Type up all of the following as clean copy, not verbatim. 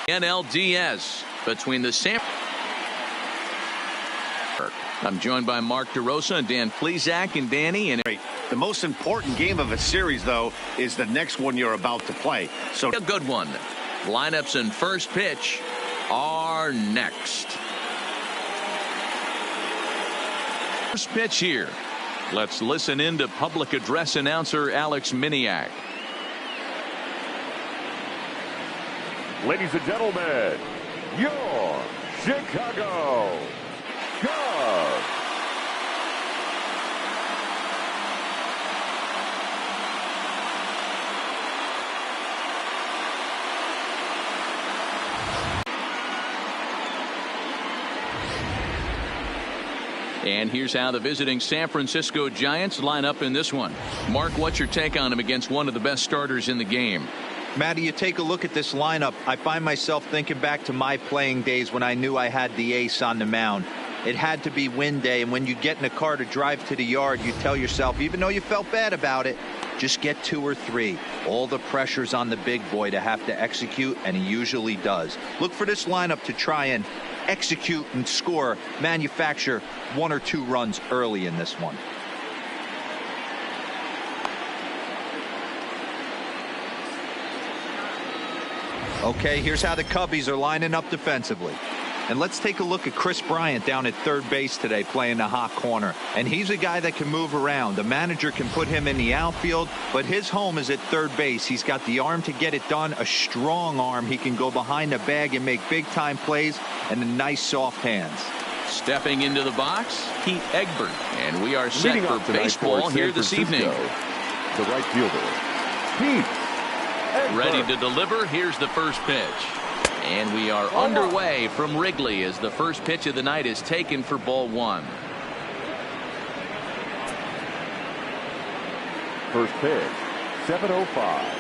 NLDS between the San. I'm joined by Mark DeRosa and Dan Plesac and Danny. And the most important game of a series, though, is the next one you're about to play. So a good one. Lineups and first pitch are next. First pitch here. Let's listen in to public address announcer Alex Miniak. Ladies and gentlemen, your Chicago Cubs. And here's how the visiting San Francisco Giants line up in this one. Mark, what's your take on him against one of the best starters in the game? Matty, you take a look at this lineup. I find myself thinking back to my playing days when I knew I had the ace on the mound. It had to be win day, and when you get in a car to drive to the yard, you tell yourself, even though you felt bad about it, just get 2 or 3. All the pressure's on the big boy to have to execute, and he usually does. Look for this lineup to try and execute and score, manufacture 1 or 2 runs early in this one. Okay, here's how the Cubbies are lining up defensively. And let's take a look at Chris Bryant down at third base today playing the hot corner. And he's a guy that can move around. The manager can put him in the outfield, but his home is at third base. He's got the arm to get it done, a strong arm. He can go behind the bag and make big-time plays, and the nice soft hands. Stepping into the box, Pete Egbert. And we are set for baseball here this evening. The right fielder, Pete Egbert. Ready to deliver. Here's the first pitch. And we are underway from Wrigley as the first pitch of the night is taken for ball 1. First pitch, 7:05.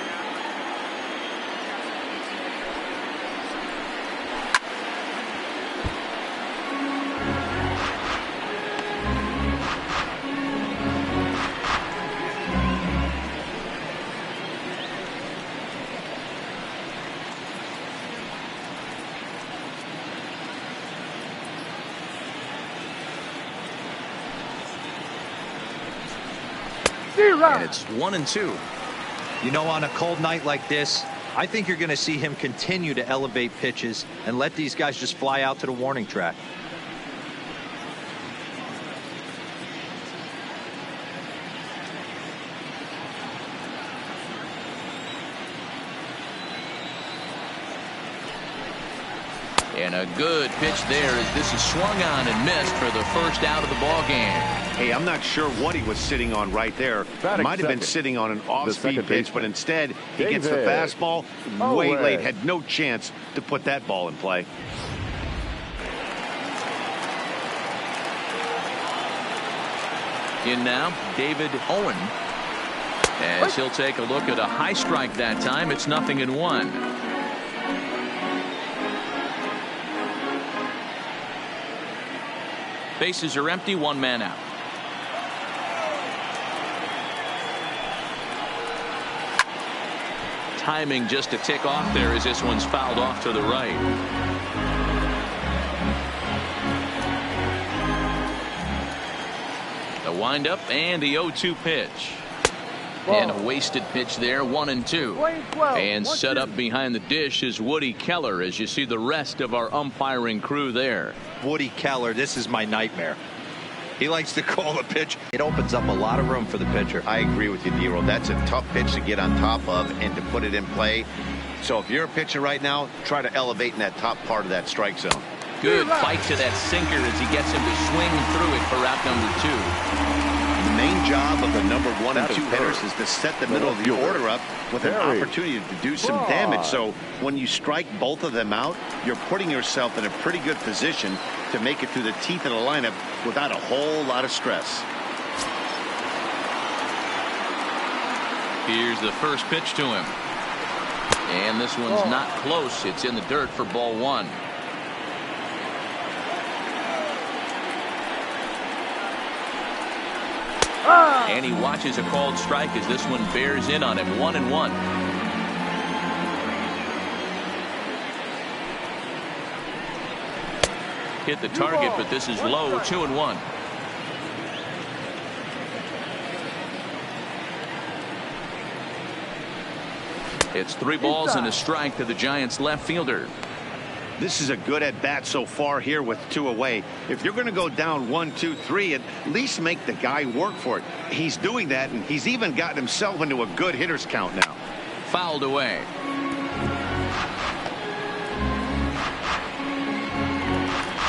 And it's 1-2. You know, on a cold night like this, I think you're going to see him continue to elevate pitches and let these guys just fly out to the warning track. And a good pitch there as this is swung on and missed for the first out of the ball game. Hey, I'm not sure what he was sitting on right there. Might have been sitting on an off-speed pitch, but instead he gets the fastball way late. Had no chance to put that ball in play. In now, David Owen. As he'll take a look at a high strike that time. It's 0-1. Bases are empty, 1 man out. Timing just a tick off there as this one's fouled off to the right. The windup and the 0-2 pitch. And a wasted pitch there, 1-2. And set up behind the dish is Woody Keller as you see the rest of our umpiring crew there. Woody Keller, this is my nightmare. He likes to call a pitch. It opens up a lot of room for the pitcher. I agree with you, D-Roll. That's a tough pitch to get on top of and to put it in play. So if you're a pitcher right now, try to elevate in that top part of that strike zone. Good fight to that sinker as he gets him to swing through it for out number 2. The main job of the number 1 and 2 hitters is to set the middle of the order up with an opportunity to do some damage. So when you strike both of them out, you're putting yourself in a pretty good position to make it through the teeth of the lineup without a whole lot of stress. Here's the first pitch to him. And this one's not close. It's in the dirt for ball 1. And he watches a called strike as this one bears in on him. 1-1. hit the target, but this is low. 2-1. It's 3 balls and a strike to the Giants left fielder. This is a good at bat so far here with 2 away. If you're going to go down 1, 2, 3, at least make the guy work for it. He's doing that, and he's even gotten himself into a good hitter's count now. Fouled away.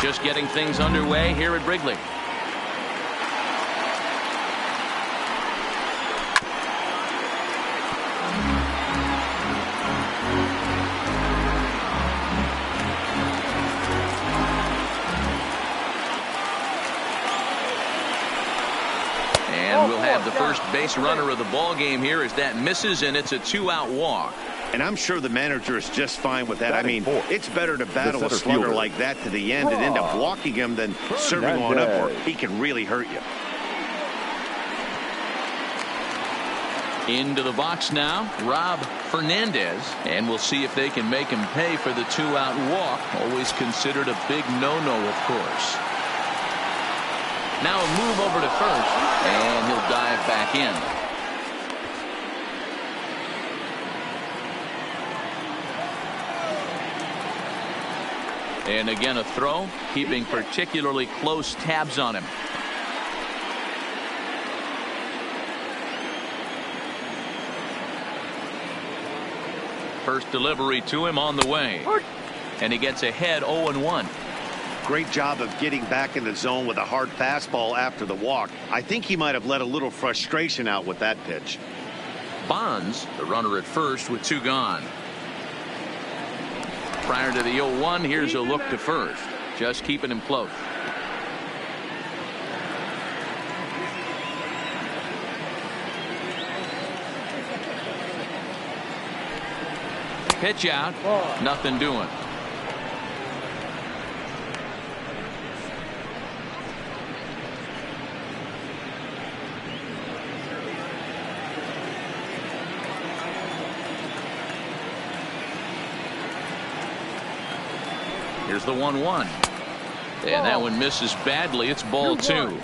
Just getting things underway here at Wrigley. The first base runner of the ball game here as that misses, and it's a 2-out walk. And I'm sure the manager is just fine with that. I mean, it's better to battle a slugger like that to the end and end up walking him than serving on up where he can really hurt you. Into the box now, Rob Fernandez, and we'll see if they can make him pay for the 2-out walk. Always considered a big no-no, of course. Now a move over to first, and he'll dive back in. And again a throw, keeping particularly close tabs on him. First delivery to him on the way. And he gets ahead 0-1. Great job of getting back in the zone with a hard fastball after the walk. I think he might have let a little frustration out with that pitch. Bonds, the runner at first with 2 gone. Prior to the 0-1, here's a look to first. Just keeping him close. Pitch out. Nothing doing. Here's the 1-1. And that one misses badly. It's ball 2.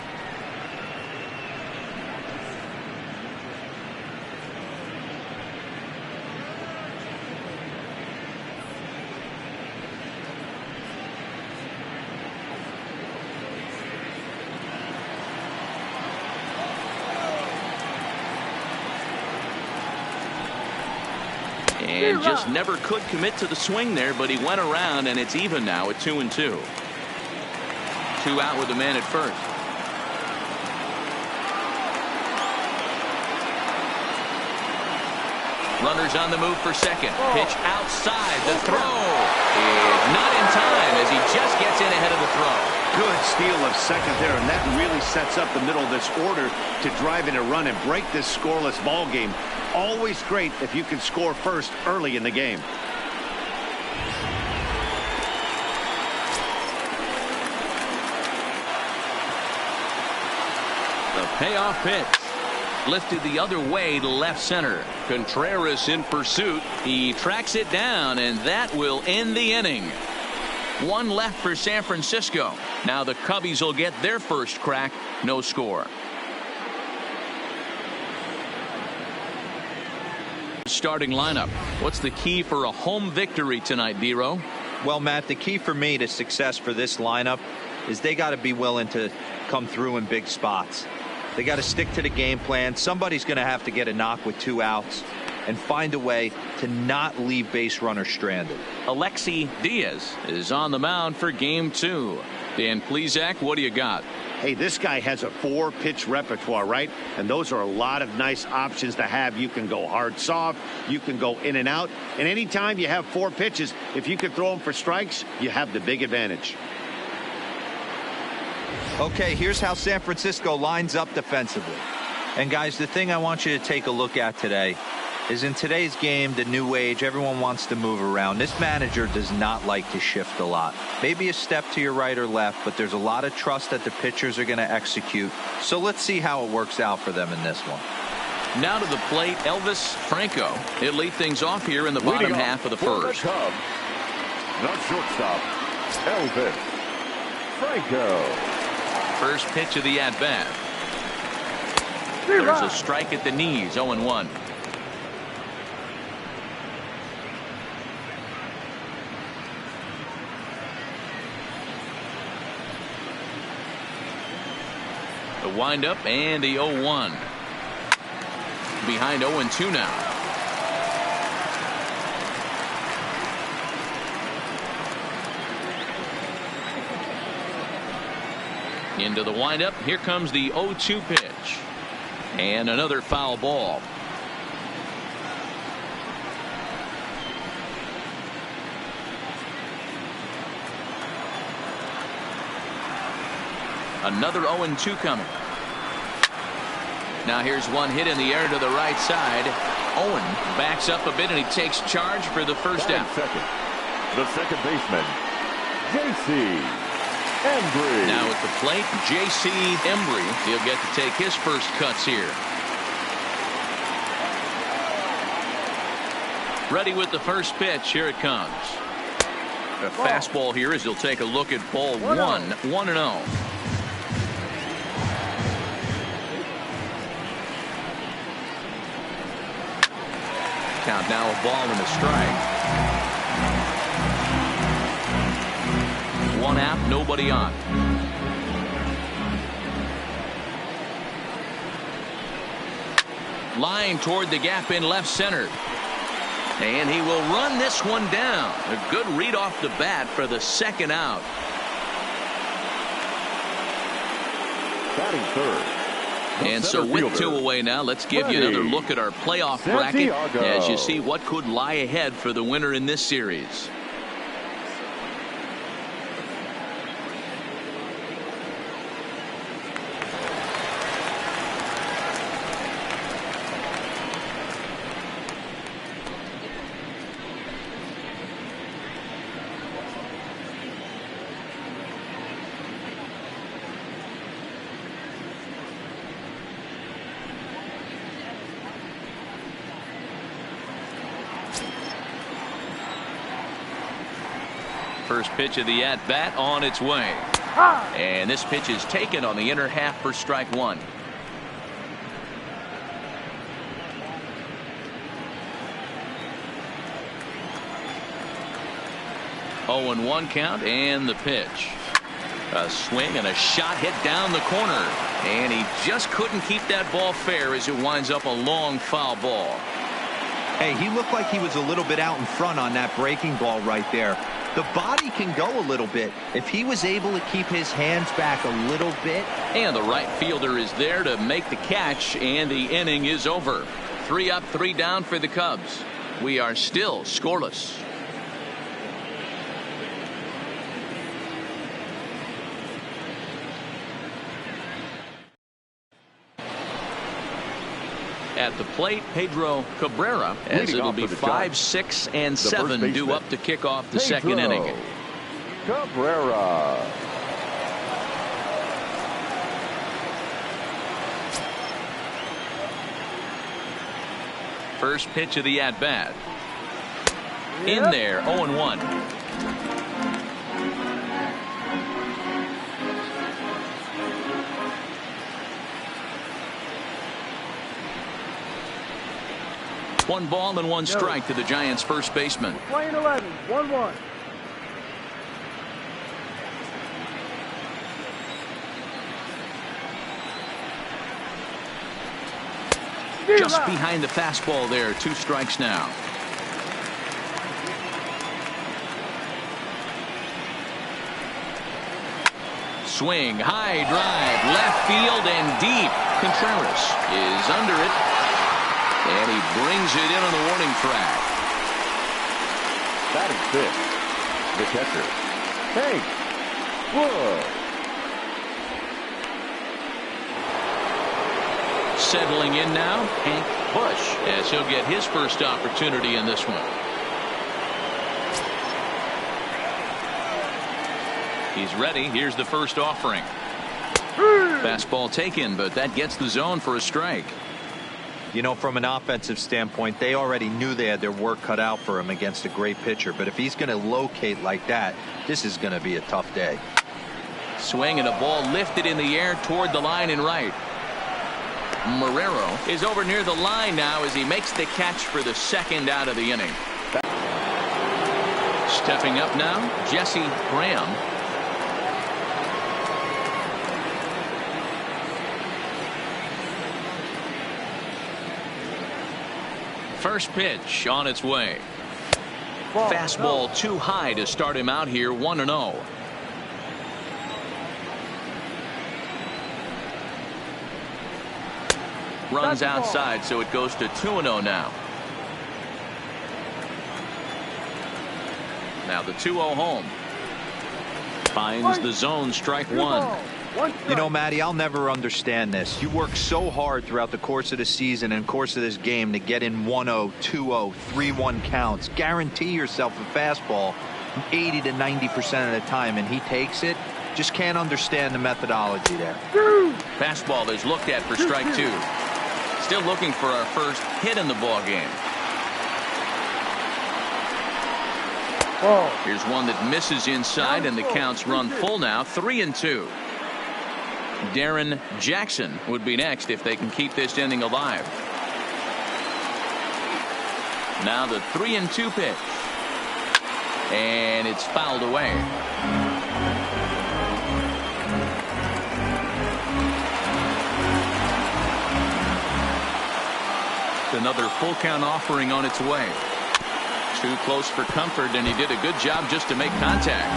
And just never could commit to the swing there, but he went around, and it's even now at 2-2. 2 out with the man at first. Runners on the move for second. Pitch outside. The throw is not in time as he just gets in ahead of the throw. Good steal of second there, and that really sets up the middle of this order to drive in a run and break this scoreless ball game. Always great if you can score first early in the game. The payoff pitch. Lifted the other way to left center. Contreras in pursuit. He tracks it down, and that will end the inning. 1 left for San Francisco. Now the Cubbies will get their first crack. No score. Starting lineup. What's the key for a home victory tonight, Dero? Well, Matt, the key for me to success for this lineup is they got to be willing to come through in big spots. They got to stick to the game plan. Somebody's going to have to get a knock with 2 outs and find a way to not leave base runners stranded. Alexi Diaz is on the mound for game 2. Dan Plesac, what do you got? Hey, this guy has a 4-pitch repertoire, right? And those are a lot of nice options to have. You can go hard, soft. You can go in and out. And anytime you have 4 pitches, if you can throw them for strikes, you have the big advantage. Okay, here's how San Francisco lines up defensively. And guys, the thing I want you to take a look at today is in today's game, the new age, everyone wants to move around. This manager does not like to shift a lot. Maybe a step to your right or left, but there's a lot of trust that the pitchers are going to execute. So let's see how it works out for them in this one. Now to the plate, Elvis Franco. He'll lead things off here in the bottom half of the first. The shortstop, Elvis Franco. First pitch of the at-bat. There's a strike at the knees, 0-1. The windup and the 0-1. Behind 0-2 now. Into the windup. Here comes the 0-2 pitch. And another foul ball. Another 0-2 coming. Now here's one hit in the air to the right side. Owen backs up a bit and he takes charge for the first out. Second. The second baseman, J.C. Embry. Now at the plate, J.C. Embry. He'll get to take his first cuts here. Ready with the first pitch. Here it comes. A fastball here as he'll take a look at ball 1-0. Count now, a ball and a strike. One out, nobody on. Line toward the gap in left center. And he will run this one down. A good read off the bat for the second out. Batting third. And so with 2 away now, let's give you another look at our playoff bracket as you see what could lie ahead for the winner in this series. First pitch of the at-bat on its way. And this pitch is taken on the inner half for strike one. Oh, and 1 count and the pitch. A swing and a shot hit down the corner. And he just couldn't keep that ball fair as it winds up a long foul ball. Hey, he looked like he was a little bit out in front on that breaking ball right there. The body can go a little bit. If he was able to keep his hands back a little bit. And the right fielder is there to make the catch, and the inning is over. 3 up, 3 down for the Cubs. We are still scoreless. At the plate, Pedro Cabrera, as it'll be 5, 6, and 7 due up to kick off the second inning. Cabrera. First pitch of the at-bat. In there, 0-1. One ball and 1 strike to the Giants' first baseman. Playing 11, 1-1. Just behind the fastball there. 2 strikes now. Swing, high drive, left field and deep. Contreras is under it. And he brings it in on the warning track. Batting 5th, the catcher, Hank Bush. Settling in now, Hank Bush, as he'll get his first opportunity in this one. He's ready. Here's the first offering. Fastball taken, but that gets the zone for a strike. You know, from an offensive standpoint, they already knew they had their work cut out for him against a great pitcher. But if he's going to locate like that, this is going to be a tough day. Swing and a ball lifted in the air toward the line and right. Marrero is over near the line now as he makes the catch for the second out of the inning. Stepping up now, Jesse Graham. First pitch on its way. Fastball too high to start him out here, 1-0. Runs outside, so it goes to 2-0 now. Now the 2-0 home. Finds the zone, strike one. You know, Matty, I'll never understand this. You work so hard throughout the course of the season and course of this game to get in 1-0, 2-0, 3-1 counts. Guarantee yourself a fastball 80 to 90% of the time, and he takes it. Just can't understand the methodology there. Fastball is looked at for strike two. Still looking for our first hit in the ball game. Here's one that misses inside, and the counts run full now, 3-2. Darren Jackson would be next if they can keep this inning alive. Now the 3-2 pitch, and it's fouled away. Another full count offering on its way. Too close for comfort, and he did a good job just to make contact.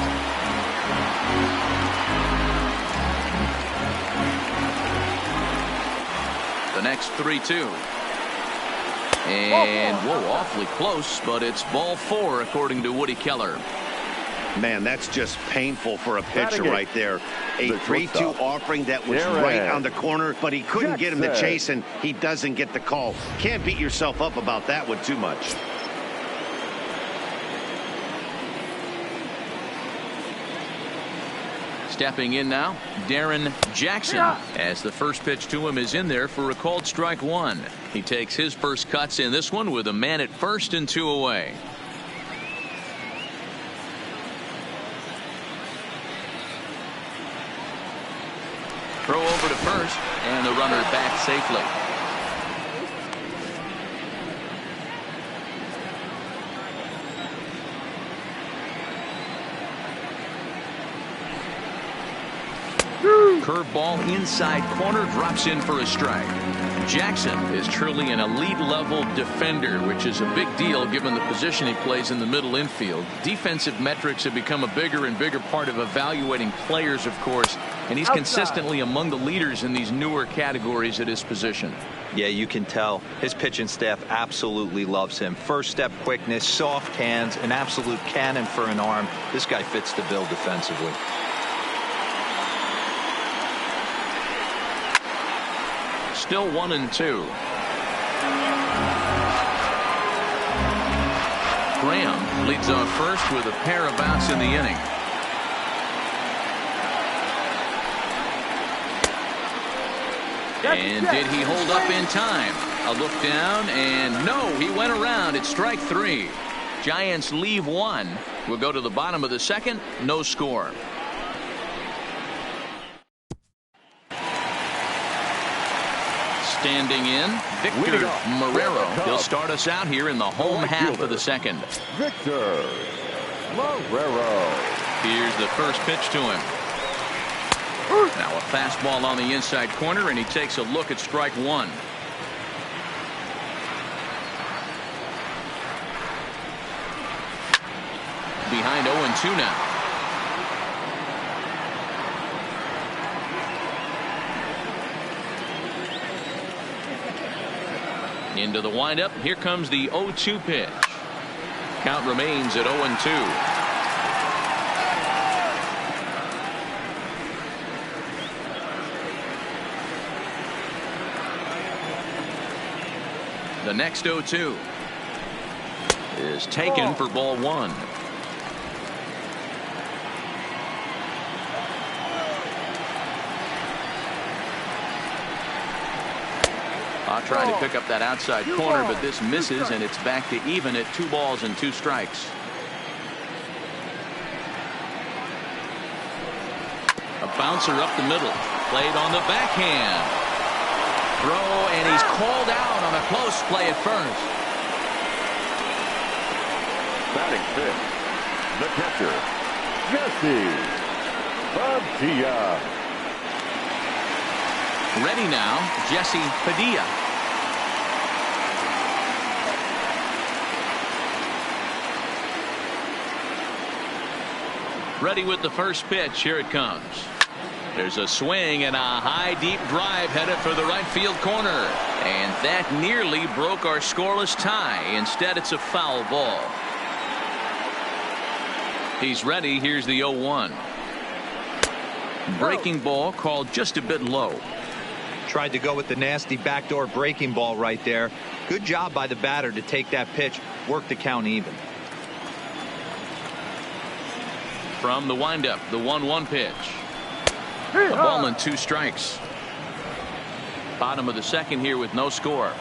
The next 3-2. And whoa, awfully close, but it's ball four according to Woody Keller. Man, that's just painful for a pitcher right there. A 3-2 offering that was right on the corner, but he couldn't get him to chase, and he doesn't get the call. Can't beat yourself up about that one too much. Stepping in now, Darren Jackson, as the first pitch to him is in there for a called strike one. He takes his first cuts in this one with a man at first and two away. Throw over to first, and the runner back safely. Curveball inside corner, drops in for a strike. Jackson is truly an elite level defender, which is a big deal given the position he plays in the middle infield. Defensive metrics have become a bigger and bigger part of evaluating players, of course, and he's consistently among the leaders in these newer categories at his position. Yeah, you can tell his pitching staff absolutely loves him. First step quickness, soft hands, an absolute cannon for an arm. This guy fits the bill defensively. Still 1-2. Graham leads off first with a pair of outs in the inning. And did he hold up in time? A look down, and no, he went around. It's strike three. Giants leave one. We'll go to the bottom of the second. No score. Standing in, Victor Marrero. He'll start us out here in the home half of the second. Victor Marrero. Here's the first pitch to him. Now a fastball on the inside corner, and he takes a look at strike one. Behind 0-2 now. Into the windup. Here comes the 0-2 pitch. Count remains at 0-2. The next 0-2 is taken for ball one. Trying to pick up that outside corner, but this misses, and it's back to even at 2 balls and 2 strikes. A bouncer up the middle. Played on the backhand. Throw, and he's called out on a close play at first. Batting fifth, the catcher, Padilla. Ready now, Jesse Padilla. Ready with the first pitch. Here it comes. There's a swing and a high deep drive headed for the right field corner, and that nearly broke our scoreless tie. Instead, it's a foul ball. He's ready. Here's the 0-1. Breaking ball called just a bit low. Tried to go with the nasty backdoor breaking ball right there. Good job by the batter to take that pitch, work the count even. From the windup, the 1-1 pitch. A ball and 2 strikes. Bottom of the second here with no score.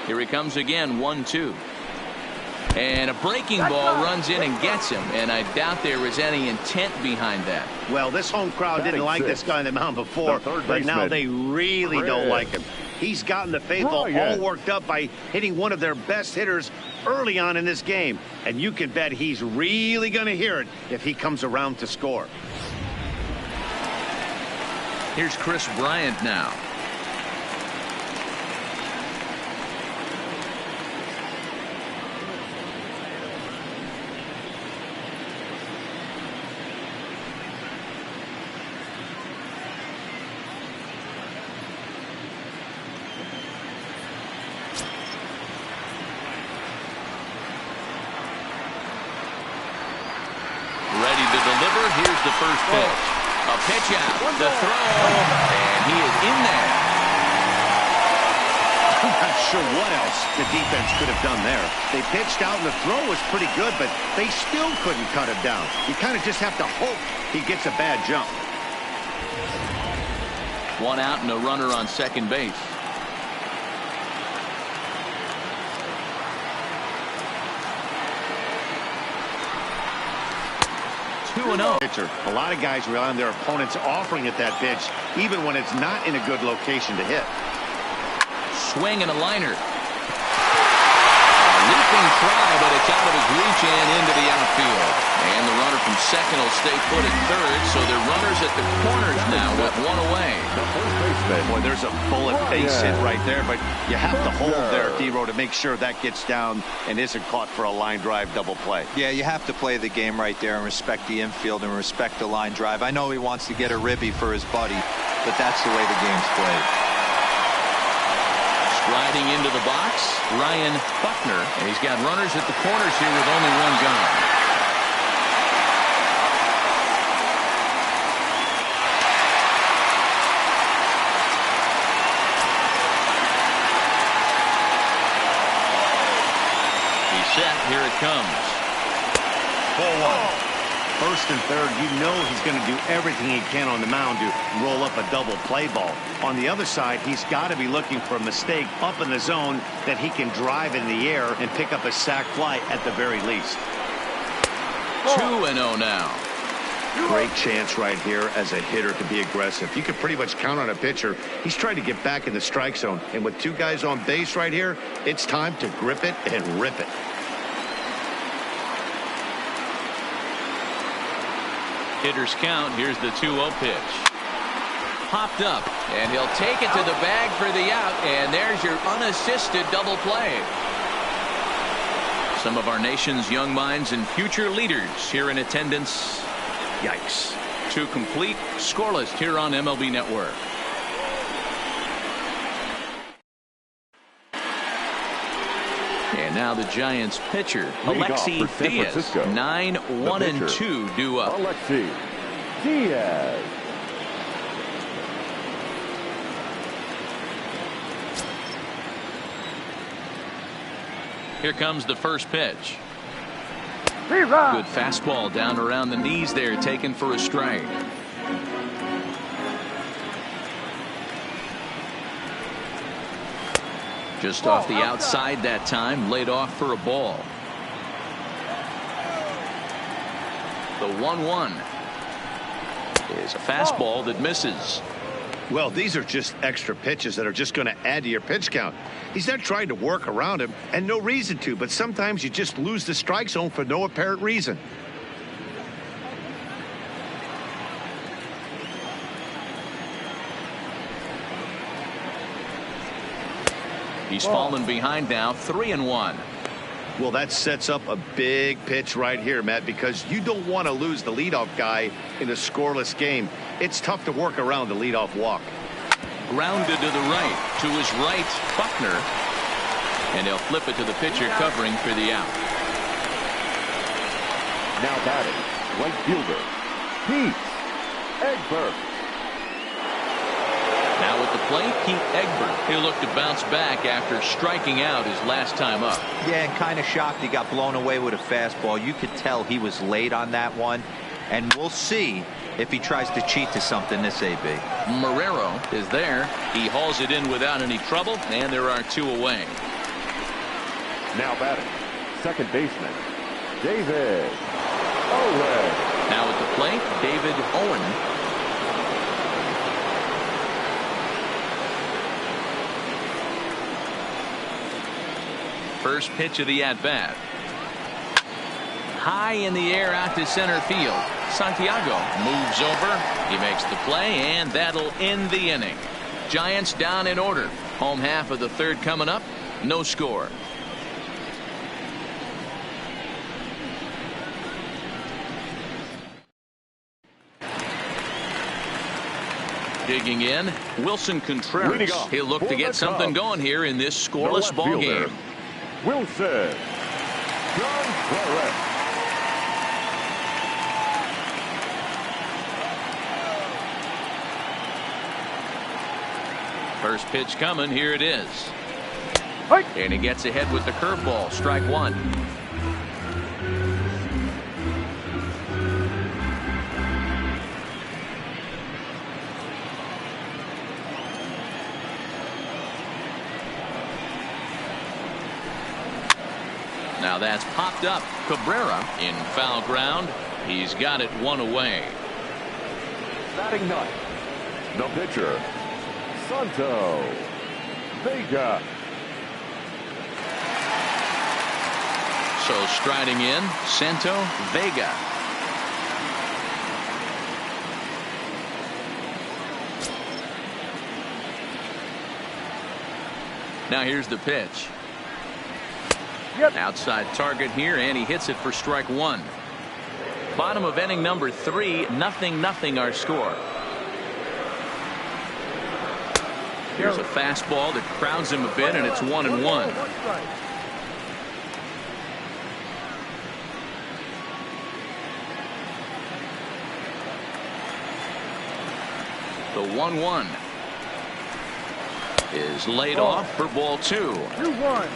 Here he comes again, 1-2. And a breaking ball runs in and gets him, and I doubt there was any intent behind that. Well, this home crowd didn't like this guy on the mound before, but now they really don't like him. He's gotten the faithful all worked up by hitting one of their best hitters early on in this game, and you can bet he's really going to hear it if he comes around to score. Here's Chris Bryant now. Here's the first pitch. A pitch out. The throw. And he is in there. I'm not sure what else the defense could have done there. They pitched out and the throw was pretty good, but they still couldn't cut him down. You kind of just have to hope he gets a bad jump. 1 out and a runner on second base. Pitcher. A lot of guys rely on their opponents offering at that pitch, even when it's not in a good location to hit. Swing and a liner. A leaping try, but it's out of his reach and into the outfield. And the runner from second will stay put at third, so they're runners at the corners now with 1 away. Boy, there's a bullet base hit right there, but you have to hold there, D-Row, to make sure that gets down and isn't caught for a line drive double play. Yeah, you have to play the game right there and respect the infield and respect the line drive. I know he wants to get a ribby for his buddy, but that's the way the game's played. Striding into the box, Ryan Buckner, and he's got runners at the corners here with only 1 gone. Set. Here it comes. 4-1. First and third, you know he's going to do everything he can on the mound to roll up a double play ball. On the other side, he's got to be looking for a mistake up in the zone that he can drive in the air and pick up a sac fly at the very least. 2-0 now. Great chance right here as a hitter to be aggressive. You can pretty much count on a pitcher. He's trying to get back in the strike zone. And with 2 guys on base right here, it's time to grip it and rip it. Hitters count. Here's the 2-0 pitch. Popped up, and he'll take it to the bag for the out, and there's your unassisted double play. Some of our nation's young minds and future leaders here in attendance. Yikes. 2 complete, scoreless here on MLB Network. And now the Giants pitcher, Alexi Diaz. 9-1-2 due up. Alexi Diaz. Here comes the first pitch. Good fastball down around the knees there, taken for a strike. Just off the outside that time, laid off for a ball. The 1-1 is a fastball that misses. Well, these are just extra pitches that are just going to add to your pitch count. He's not trying to work around him, and no reason to, but sometimes you just lose the strike zone for no apparent reason. He's fallen behind now, 3-1. Well, that sets up a big pitch right here, Matt, because you don't want to lose the leadoff guy in a scoreless game. It's tough to work around the leadoff walk. Grounded to the right, to his right, Buckner. And he'll flip it to the pitcher covering for the out. Now batting, right fielder, Pete Egbert. Now at the plate, Pete Egbert. He'll look to bounce back after striking out his last time up. Yeah, and kind of shocked he got blown away with a fastball. You could tell he was late on that one. And we'll see if he tries to cheat to something this AB. Marrero is there. He hauls it in without any trouble, and there are 2 away. Now batting, second baseman, David Owen. Now at the plate, David Owen. First pitch of the at-bat. High in the air out to center field. Santiago moves over. He makes the play, and that'll end the inning. Giants down in order. Home half of the third coming up. No score. Digging in, Wilson Contreras. He'll look to get something going here in this scoreless ball game. Wilson Contreras. First pitch coming. Here it is. And he gets ahead with the curveball. Strike 1. Now that's popped up. Cabrera in foul ground. He's got it 1 away. Batting ninth, the pitcher, Santo Vega. So striding in, Santo Vega. Now here's the pitch. Outside target here, and he hits it for strike 1. Bottom of inning number 3, 0-0 our score. Here's a fastball that crowds him a bit, and it's 1-1. The 1-1 is laid off for ball 2. 2-1.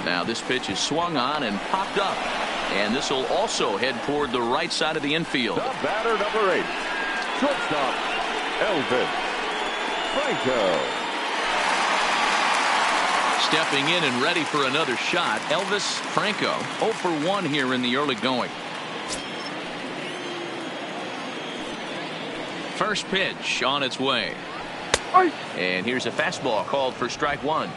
Now this pitch is swung on and popped up, and this will also head toward the right side of the infield. The batter number 8, shortstop Elvis Franco. Stepping in and ready for another shot, Elvis Franco. 0 for 1 here in the early going. First pitch on its way. And here's a fastball called for strike 1.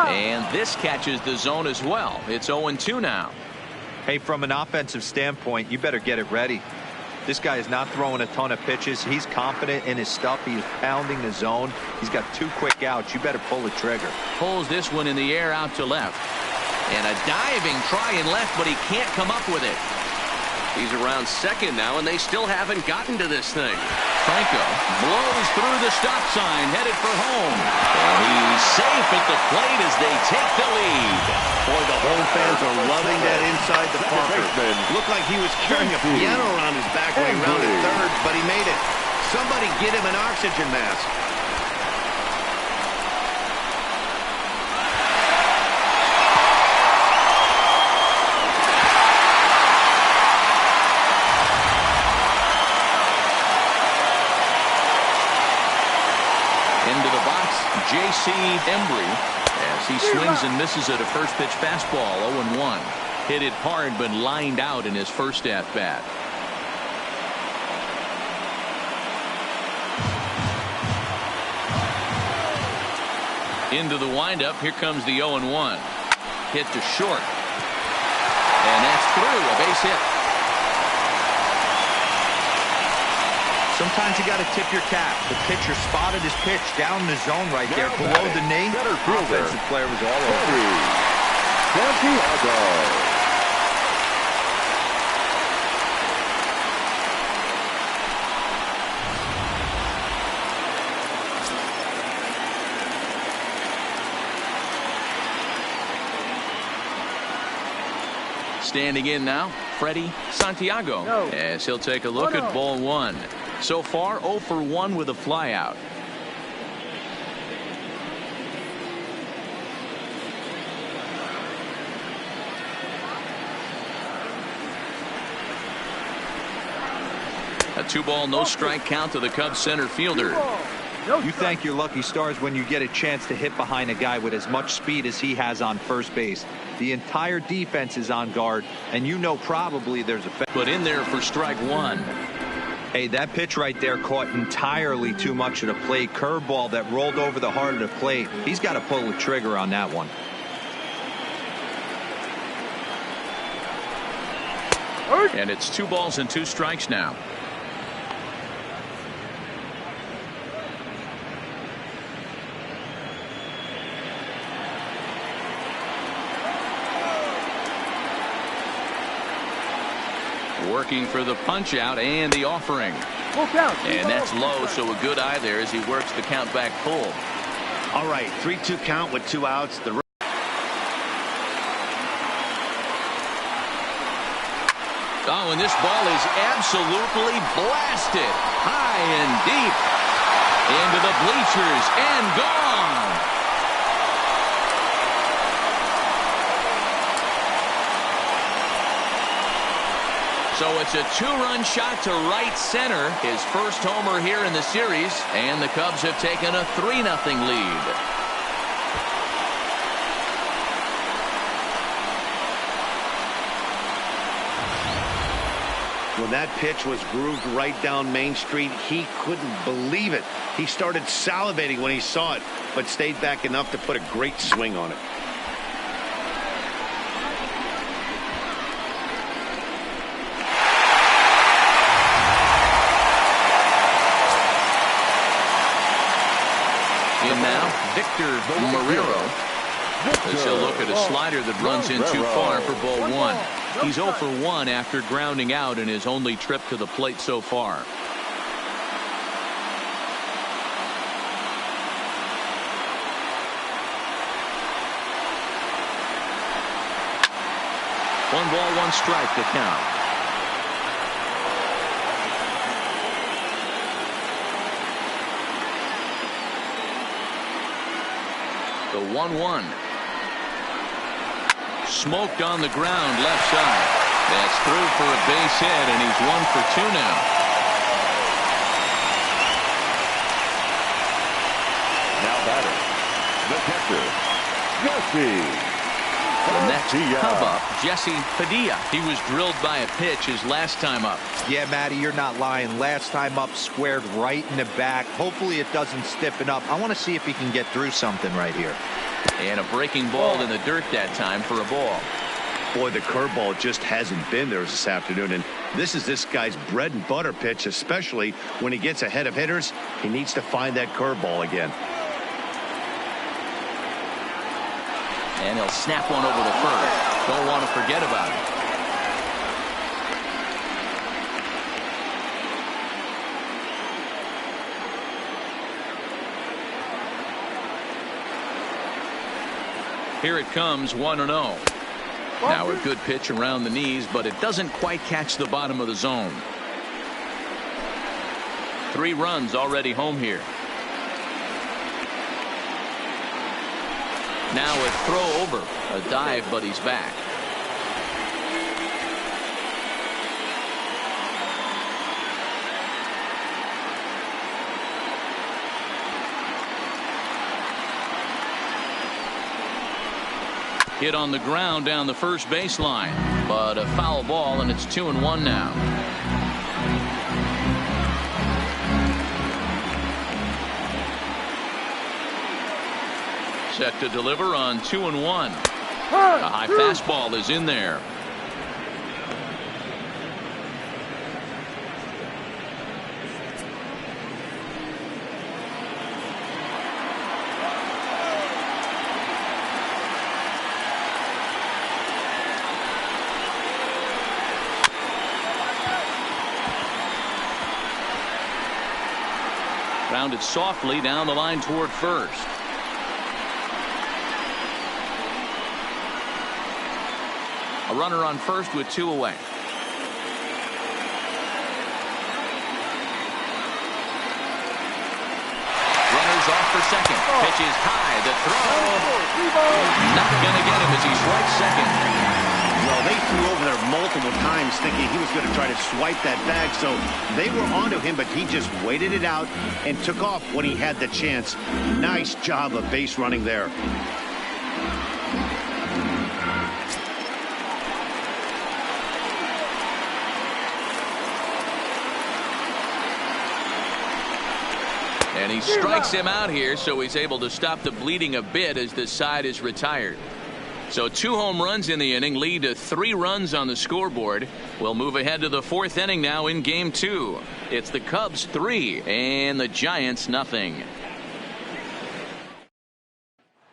And this catches the zone as well. It's 0-2 now. Hey, from an offensive standpoint, you better get it ready. This guy is not throwing a ton of pitches. He's confident in his stuff. He's pounding the zone. He's got 2 quick outs. You better pull the trigger. Pulls this one in the air out to left. And a diving try in left, but he can't come up with it. He's around second now, and they still haven't gotten to this thing. Franco blows through the stop sign, headed for home. And he's safe at the plate as they take the lead. Boy, the home fans are loving that inside the Parker. Looked like he was carrying a piano around his back when he rounded third, but he made it. Somebody get him an oxygen mask. Into the box, J.C. Embry, as he swings and misses at a first pitch fastball, 0-1. Hit it hard, but lined out in his first at bat. Into the windup, here comes the 0-1. Hit to short. And that's through, a base hit. Sometimes you got to tip your cap. The pitcher spotted his pitch down the zone right there below the knee. Offensive player was all over. Santiago. Standing in now, Freddie Santiago, as he'll take a look at ball one. So far, 0 for 1 with a flyout. A 2-ball, no strike count to the Cubs center fielder. You thank your lucky stars when you get a chance to hit behind a guy with as much speed as he has on first base. The entire defense is on guard, and you know probably there's a... Put in there for strike one. Hey, that pitch right there caught entirely too much of the plate. Curveball that rolled over the heart of the plate. He's got to pull the trigger on that one. And it's 2 balls and 2 strikes now. Working for the punch out and the offering. And that's low, so a good eye there as he works the count back full. All right, 3-2 count with 2 outs. Oh, and this ball is absolutely blasted high and deep into the bleachers and gone. So it's a 2-run shot to right center, his first homer here in the series, and the Cubs have taken a 3-0 lead. When that pitch was grooved right down Main Street, he couldn't believe it. He started salivating when he saw it, but stayed back enough to put a great swing on it. In now, Victor Marrero. As he'll look at a slider that runs in too far for ball one. He's 0 for 1 after grounding out in his only trip to the plate so far. One ball, 1 strike to count. The 1-1. Smoked on the ground left side. That's through for a base hit, and he's 1 for 2 now. Now batter, the catcher, Jesse. The next Cub up, Jesse Padilla. He was drilled by a pitch his last time up. Yeah, Matty, you're not lying. Last time up, squared right in the back. Hopefully it doesn't stiffen up. I want to see if he can get through something right here. And a breaking ball in the dirt that time for a ball. Boy, the curveball just hasn't been there this afternoon, and this is this guy's bread and butter pitch, especially when he gets ahead of hitters. He needs to find that curveball again. And he'll snap one over the first. Don't want to forget about it. Here it comes, 1-0. Now a good pitch around the knees, but it doesn't quite catch the bottom of the zone. 3 runs already home here. Now a throw over, a dive, but he's back. Hit on the ground down the first baseline, but a foul ball, and it's 2-1 now. Set to deliver on 2-1. A high fastball is in there. Grounded softly down the line toward first. A runner on first with 2 away. Runners off for second. Pitch is high. The throw. Not going to get him as he swipes second. Well, they threw over there multiple times thinking he was going to try to swipe that bag, so they were onto him, but he just waited it out and took off when he had the chance. Nice job of base running there. And he strikes him out here, so he's able to stop the bleeding a bit as the side is retired. So 2 home runs in the inning lead to 3 runs on the scoreboard. We'll move ahead to the 4th inning now in game 2. It's the Cubs 3 and the Giants nothing.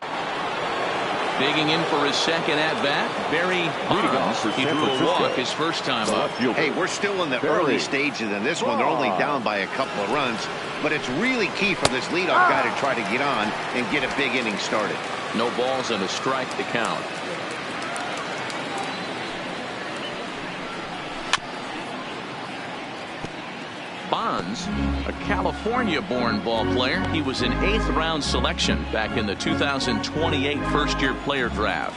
Digging in for his second at-bat, Barry Bonds. He drew a walk his first time up. Hey, we're still in the early stages in this one. They're only down by a couple of runs, but it's really key for this leadoff guy to try to get on and get a big inning started. No balls and a strike to count. Bonds, a California-born ball player. He was an 8th-round selection back in the 2028 first-year player draft.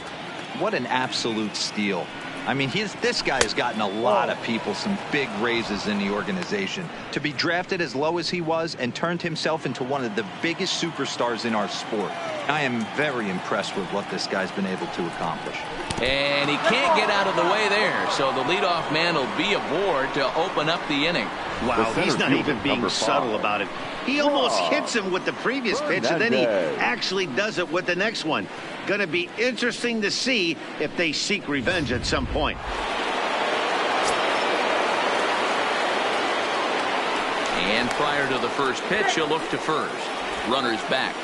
What an absolute steal. I mean, this guy has gotten a lot of people some big raises in the organization. To be drafted as low as he was and turned himself into one of the biggest superstars in our sport. I am very impressed with what this guy's been able to accomplish. And he can't get out of the way there, so the leadoff man will be aboard to open up the inning. Wow, he's not even being subtle about it. He almost hits him with the previous pitch, and then he actually does it with the next one. Going to be interesting to see if they seek revenge at some point. And prior to the first pitch, he'll look to first. Runners back.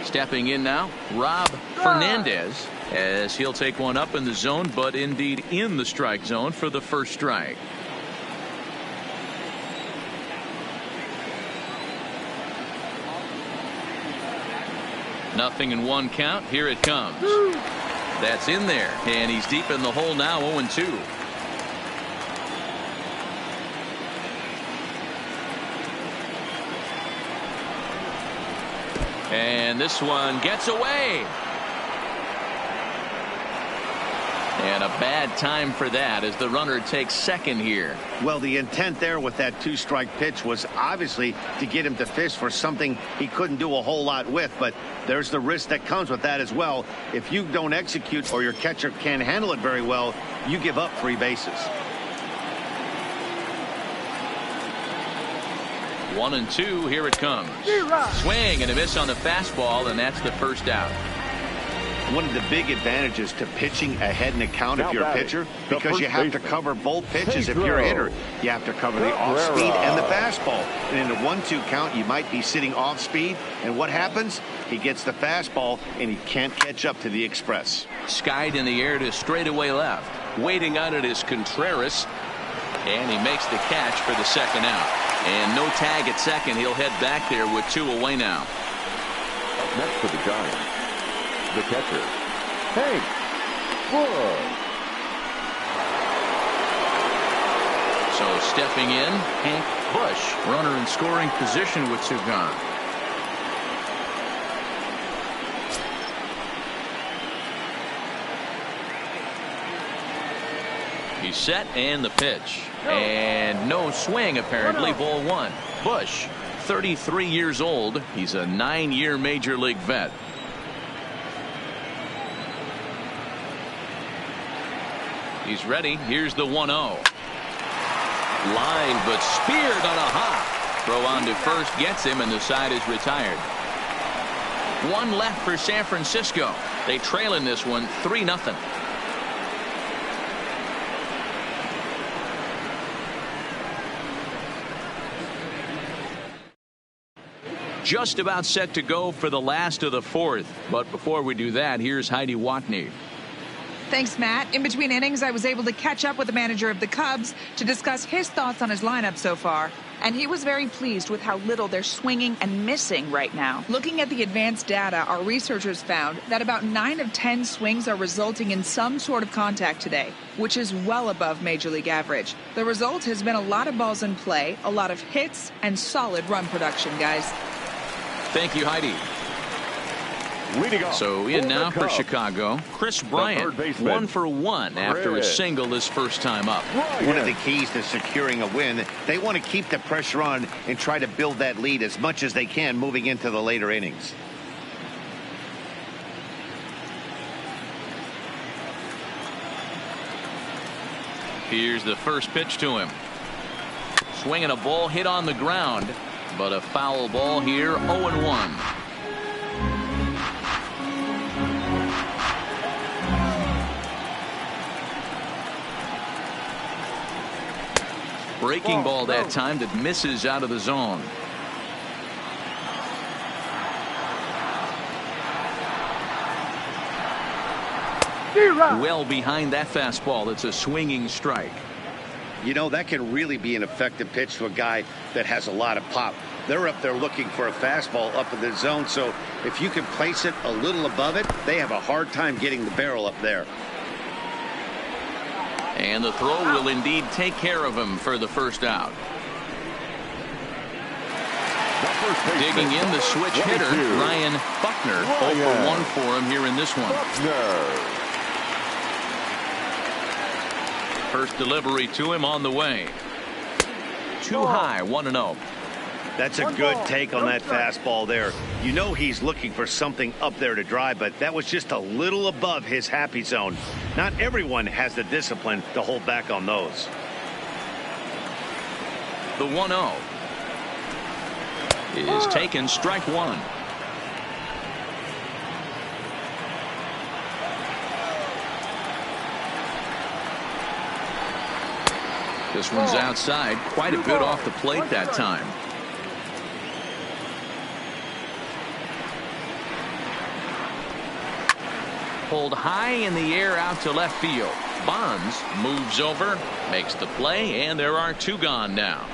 Stepping in now, Rob Fernandez, as he'll take one up in the zone, but indeed in the strike zone for the first strike. Nothing in 1 count. Here it comes. That's in there, and he's deep in the hole now, 0-2. And this one gets away. And a bad time for that as the runner takes second here. Well, the intent there with that 2-strike pitch was obviously to get him to fish for something he couldn't do a whole lot with, but there's the risk that comes with that as well. If you don't execute or your catcher can't handle it very well, you give up 3 bases. 1-2. Here it comes. Swing and a miss on the fastball, and that's the first out. One of the big advantages to pitching ahead in the count if you're a pitcher, because you have to cover both pitches. If you're a hitter, you have to cover the off speed and the fastball. And in a 1-2 count, you might be sitting off speed, and what happens? He gets the fastball and he can't catch up to the express. Skied in the air to straightaway left. Waiting on it is Contreras. And he makes the catch for the second out. And no tag at second. He'll head back there with 2 away now. Up next for the Giants, the catcher, Hank Bush. So stepping in, Hank Bush, runner in scoring position with 2 gone. He's set and the pitch. And no swing apparently. Ball 1. Bush, 33 years old. He's a 9-year major league vet. He's ready. Here's the 1-0. Line but speared on a hop. Throw on to first gets him and the side is retired. 1 left for San Francisco. They trail in this one 3-0. Just about set to go for the last of the 4th. But before we do that, here's Heidi Watney. Thanks, Matt. In between innings, I was able to catch up with the manager of the Cubs to discuss his thoughts on his lineup so far. And he was very pleased with how little they're swinging and missing right now. Looking at the advanced data, our researchers found that about 9 of 10 swings are resulting in some sort of contact today, which is well above Major League average. The result has been a lot of balls in play, a lot of hits, and solid run production, guys. Thank you, Heidi. So in now for Chicago, Chris Bryant, 1 for 1 after a single his first time up. One of the keys to securing a win, they want to keep the pressure on and try to build that lead as much as they can moving into the later innings. Here's the first pitch to him. Swinging a ball hit on the ground, but a foul ball here, 0-1. Breaking ball that time that misses out of the zone. Well behind that fastball. It's a swinging strike. You know, that can really be an effective pitch to a guy that has a lot of pop. They're up there looking for a fastball up in the zone, so if you can place it a little above it, they have a hard time getting the barrel up there. And the throw will indeed take care of him for the first out. Digging in the switch hitter, Ryan Buckner. 0 for 1 for him here in this one. First delivery to him on the way. Too high, 1-0. That's a good take on that fastball there. You know he's looking for something up there to drive, but that was just a little above his happy zone. Not everyone has the discipline to hold back on those. The 1-0 is taken, strike 1. This one's outside, quite a bit off the plate that time. Pulled high in the air out to left field. Bonds moves over, makes the play, and there are 2 gone now.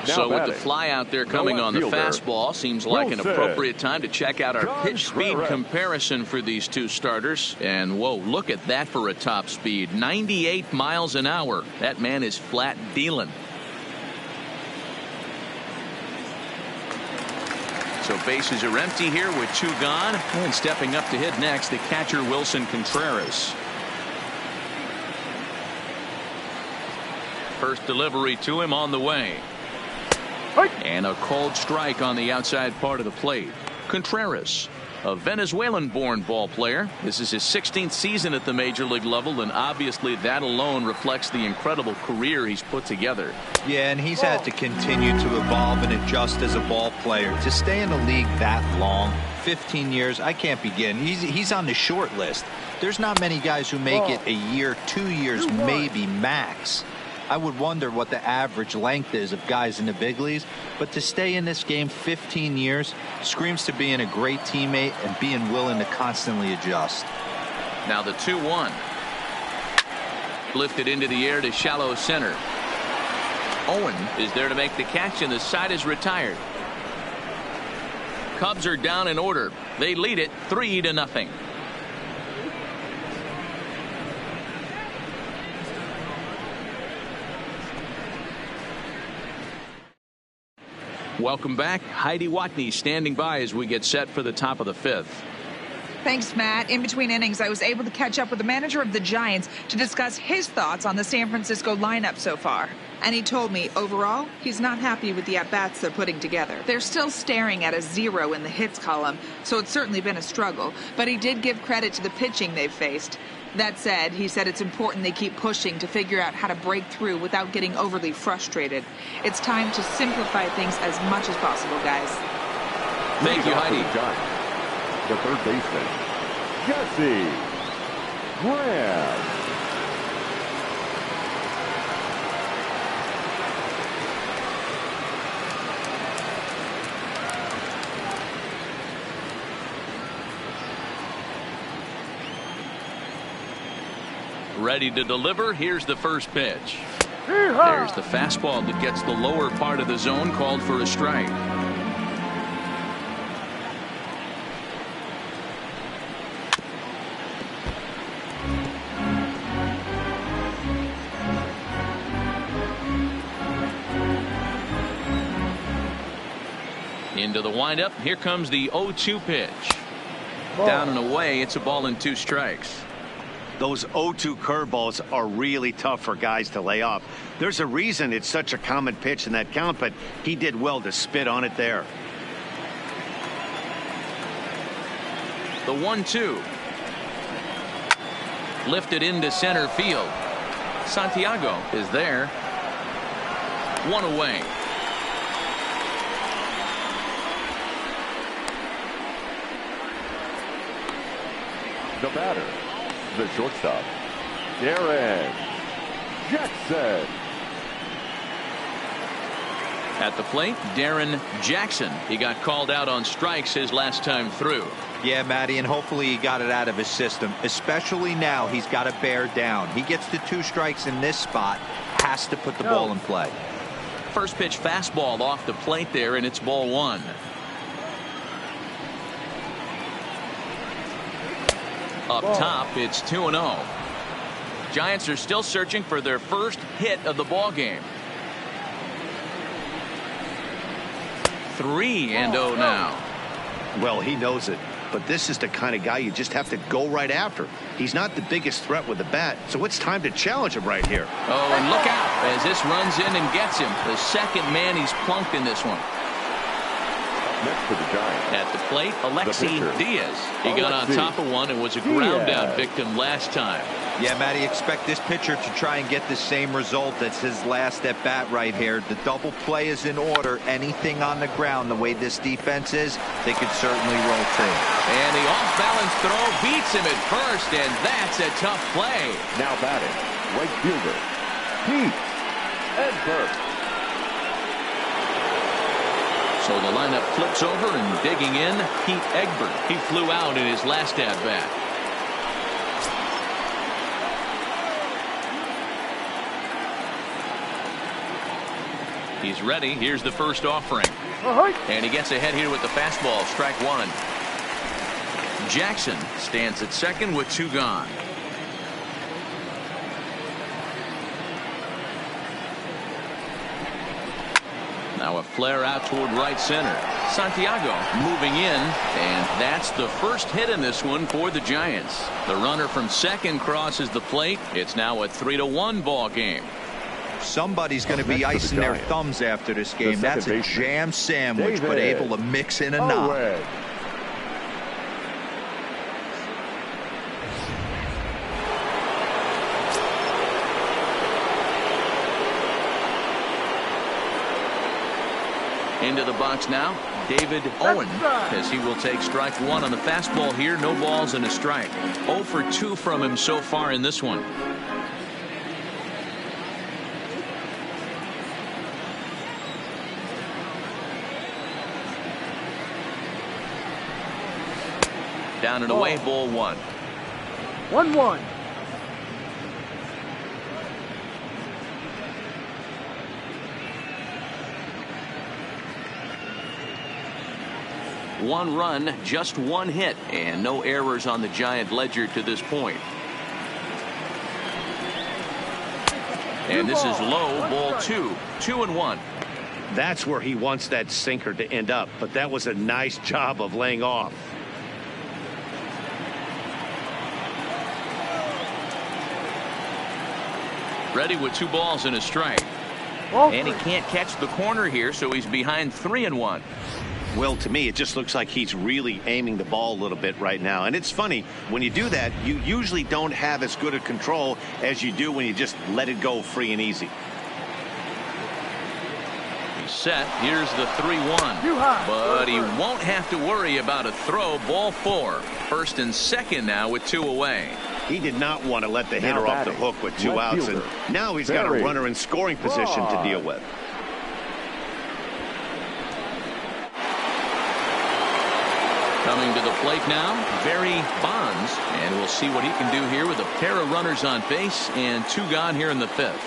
So with the fly out there coming on the fastball, seems like an appropriate time to check out our pitch speed comparison for these 2 starters. And whoa, look at that for a top speed. 98 miles an hour. That man is flat dealing. So bases are empty here with 2 gone. And stepping up to hit next, the catcher Wilson Contreras. First delivery to him on the way. And a called strike on the outside part of the plate. Contreras, a Venezuelan-born ball player. This is his 16th season at the major league level, and obviously that alone reflects the incredible career he's put together. Yeah, and he's had to continue to evolve and adjust as a ball player. To stay in the league that long, 15 years, I can't begin. He's on the short list. There's not many guys who make it a year, 2 years, maybe max. I would wonder what the average length is of guys in the big leagues, but to stay in this game 15 years screams to being a great teammate and being willing to constantly adjust. Now the 2-1. Lifted into the air to shallow center. Owen is there to make the catch, and the side is retired. Cubs are down in order. They lead it 3-0. Welcome back. Heidi Watney standing by as we get set for the top of the 5th. Thanks, Matt. In between innings, I was able to catch up with the manager of the Giants to discuss his thoughts on the San Francisco lineup so far. And he told me, overall, he's not happy with the at-bats they're putting together. They're still staring at a 0 in the hits column, so it's certainly been a struggle. But he did give credit to the pitching they've faced. That said, he said it's important they keep pushing to figure out how to break through without getting overly frustrated. It's time to simplify things as much as possible, guys. Thank you, Heidi. The third baseman, Jesse Graham. Ready to deliver. Here's the first pitch. There's the fastball that gets the lower part of the zone, called for a strike. Into the windup. Here comes the 0-2 pitch. Down and away. It's a ball and 2 strikes. Those 0-2 curveballs are really tough for guys to lay off. There's a reason it's such a common pitch in that count, but he did well to spit on it there. The 1-2. Lifted into center field. Santiago is there. 1 away. The batter, the shortstop, Darren Jackson. At the plate, Darren Jackson. He got called out on strikes his last time through. Yeah, Matty, and hopefully he got it out of his system. Especially now, he's got to bear down. He gets the 2 strikes in this spot, has to put the ball in play. First pitch fastball off the plate there, and it's ball 1. Up top, it's 2-0. Giants are still searching for their first hit of the ball game. 3-0 now. Well, he knows it, but this is the kind of guy you just have to go right after. He's not the biggest threat with the bat, so it's time to challenge him right here. Oh, and look out as this runs in and gets him. The second man he's plunked in this one. Next for the Giants. At the plate, Alexi Diaz. He got on top of one and was a ground out victim last time. Yeah, Matty, expect this pitcher to try and get the same result as his last at bat right here. The double play is in order. Anything on the ground, the way this defense is, they could certainly roll too. And the off-balance throw beats him at first, and that's a tough play. Now batting, right fielder, Pete Edberg. So the lineup flips over, and digging in, Pete Egbert. He flew out in his last at-bat. He's ready. Here's the first offering. And he gets ahead here with the fastball. Strike 1. Jackson stands at second with 2 gone. Now a flare out toward right center. Santiago moving in, and that's the first hit in this one for the Giants. The runner from second crosses the plate. It's now a 3-1 ball game. Somebody's going to be icing their thumbs after this game. That's a jam sandwich, but able to mix in a knock. Into the box now, David Owen, as he will take strike 1 on the fastball here. No balls and a strike. 0 for 2 from him so far in this one. Down and away, ball 1. 1-1. One run, just one hit, and no errors on the Giant ledger to this point. And this is low, ball 2, 2-1. That's where he wants that sinker to end up, but that was a nice job of laying off. Ready with 2 balls and a strike. Ball And he 3. can't catch the corner here, so he's behind 3-1. Well, to me, it just looks like he's really aiming the ball a little bit right now. And it's funny, when you do that, you usually don't have as good a control as you do when you just let it go free and easy. He's set. Here's the 3-1. Too high. But he won't have to worry about a throw. Ball 4. First and second now with 2 away. He did not want to let the hitter off the hook with 2 left outs, and fielder, now he's got a runner in scoring position to deal with. Coming to the plate now, Barry Bonds, and we'll see what he can do here with a pair of runners on base and 2 gone here in the 5th.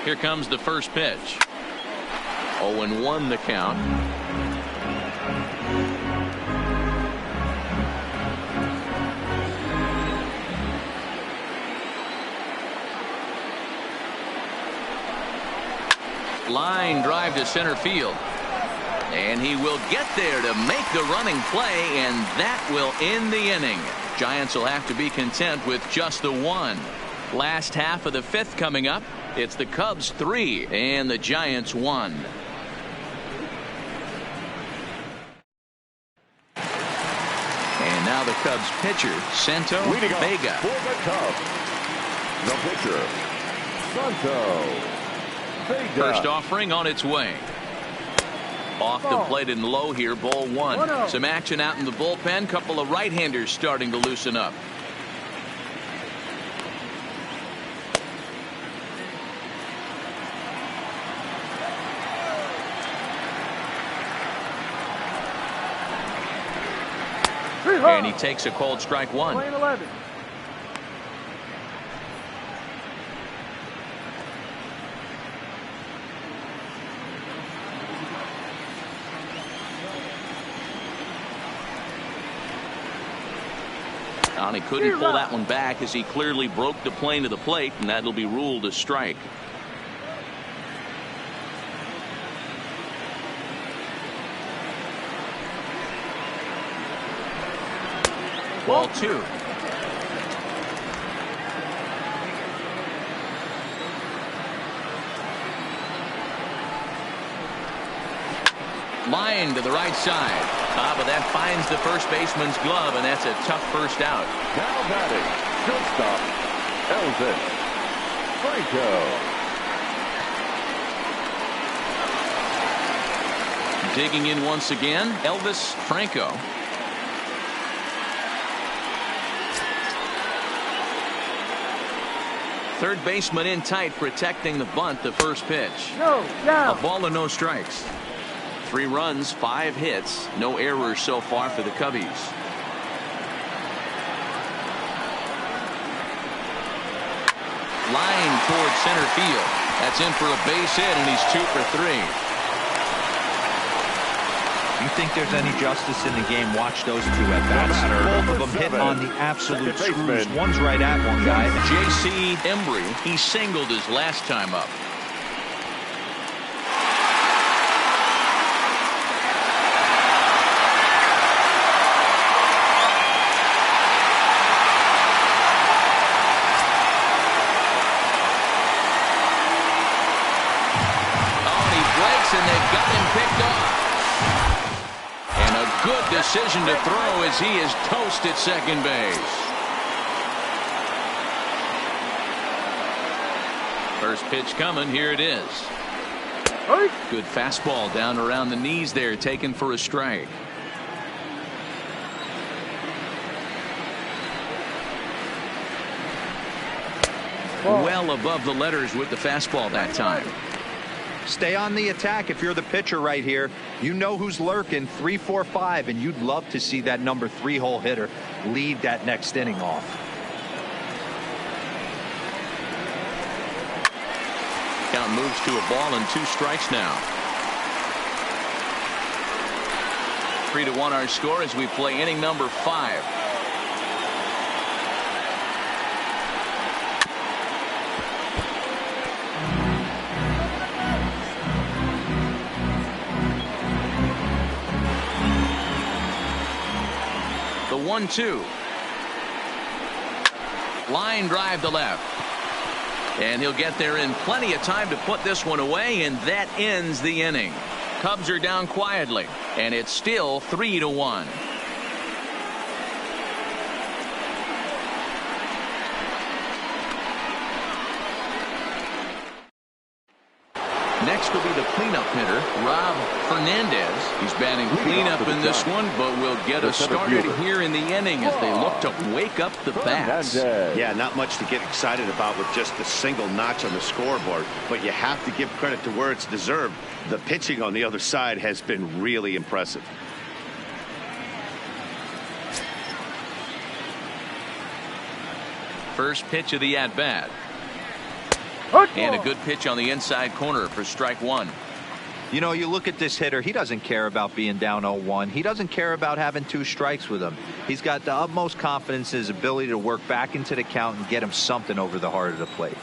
Here comes the first pitch. 0-1 the count. Line drive to center field. And he will get there to make the running play, and that will end the inning. Giants will have to be content with just the 1. Last half of the 5th coming up. It's the Cubs 3 and the Giants 1. And now the Cubs pitcher, Santo Vega. For the Cubs, the pitcher, Santo Vega. First offering on its way. Off the plate and low here, ball 1. Some action out in the bullpen. Couple of right-handers starting to loosen up. And he takes a cold strike 1. Lane 11. And he couldn't pull that one back as he clearly broke the plane of the plate, and that'll be ruled a strike. Ball 2. Line to the right side. But that finds the first baseman's glove, and that's a tough first out. Now batting, shortstop, Elvis Franco. Digging in once again, Elvis Franco. Third baseman in tight, protecting the bunt. The first pitch. No, down. A ball and no strikes. 3 runs, 5 hits, no errors so far for the Cubbies. Line toward center field. That's in for a base hit, and he's 2 for 3. You think there's any justice in the game? Watch those 2 at bats. Both of them hit on the absolute screws. One's right at one guy. J.C. Embry, he singled his last time up. And they've got him picked off. And a good decision to throw as he is toast at second base. First pitch coming. Here it is. Good fastball down around the knees there, taken for a strike. Well above the letters with the fastball that time. Stay on the attack if you're the pitcher right here. You know who's lurking, 3, 4, 5, and you'd love to see that number 3-hole hitter lead that next inning off. Count moves to a ball and 2 strikes now. 3-1 our score as we play inning number 5. The 1-2. Line drive to left. And he'll get there in plenty of time to put this one away, and that ends the inning. Cubs are down quietly, and it's still 3-1. Next will be the cleanup hitter, Rob Fernandez. He's batting cleanup in this one, but will get us started here in the inning as they look to wake up the bats. Yeah, not much to get excited about with just a single notch on the scoreboard, but you have to give credit to where it's deserved. The pitching on the other side has been really impressive. First pitch of the at-bat. And a good pitch on the inside corner for strike 1. You know, you look at this hitter, he doesn't care about being down 0-1. He doesn't care about having 2 strikes with him. He's got the utmost confidence in his ability to work back into the count and get him something over the heart of the plate.